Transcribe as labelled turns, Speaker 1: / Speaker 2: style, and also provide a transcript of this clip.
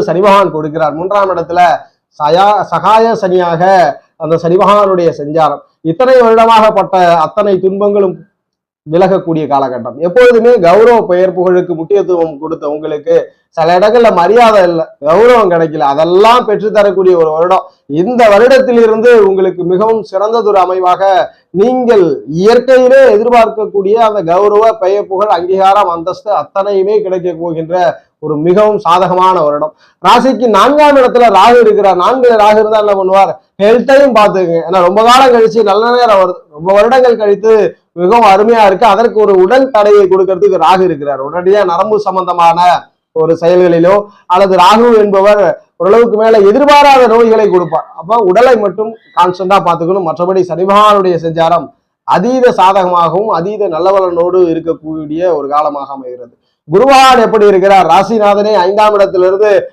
Speaker 1: சனி பகவான் கொடுக்கிறார். 3ஆம் இடத்துல சகாய சனியாக அந்த சனி பகவானுடைய சஞ்சாரம். இத்தனை வருடமாக பட்ட அத்தனை துன்பங்களும் விலகக்கூடிய காலகட்டம். எப்பொழுதுமே கௌரவ பெயர் புகழுக்கு முக்கியத்துவம் கொடுத்த உங்களுக்கு சில இடங்கள்ல மரியாதை இல்லை, கௌரவம் கிடைக்கல, அதெல்லாம் பெற்றுத்தரக்கூடிய ஒரு வருடம். இந்த வருடத்திலிருந்து உங்களுக்கு மிகவும் சிறந்ததொரு அமைவாக நீங்கள் இயற்கையிலே எதிர்பார்க்கக்கூடிய அந்த கௌரவ பெயர் புகழ் அங்கீகாரம் அந்தஸ்து அத்தனையுமே கிடைக்க போகின்ற ஒரு மிகவும் சாதகமான வருடம். ராசிக்கு 4ஆம் இடத்துல ராகு இருக்கிறார். 4ல் ராகு இருந்தா என்ன பண்ணுவார்? ஹெல்த்தையும் பார்த்துக்குங்க. ஏன்னா ரொம்ப காலம் கழிச்சு நல்ல நேரம் வருது, ரொம்ப வருடங்கள் கழித்து மிகவும் அருமையா இருக்கு. அதற்கு ஒரு உடல் தடையை கொடுக்கறதுக்கு ராகு இருக்கிறார். உடனடியா நரம்பு சம்பந்தமான ஒரு செயல்களிலோ அல்லது ராகு என்பவர் ஓரளவுக்கு மேல எதிர்பாராத நோய்களை கொடுப்பார். அப்ப உடலை மட்டும் கான்ஸ்டன்டா பார்த்துக்கணும். மற்றபடி சனி பகவானுடைய சஞ்சாரம் அதீத சாதகமாகவும் அதீத நல்லவலனோடு இருக்கக்கூடிய ஒரு காலமாக அமைகிறது. குரு பகவான் எப்படி இருக்கிறார்? ராசிநாதனே 5ஆம் இடத்திலிருந்து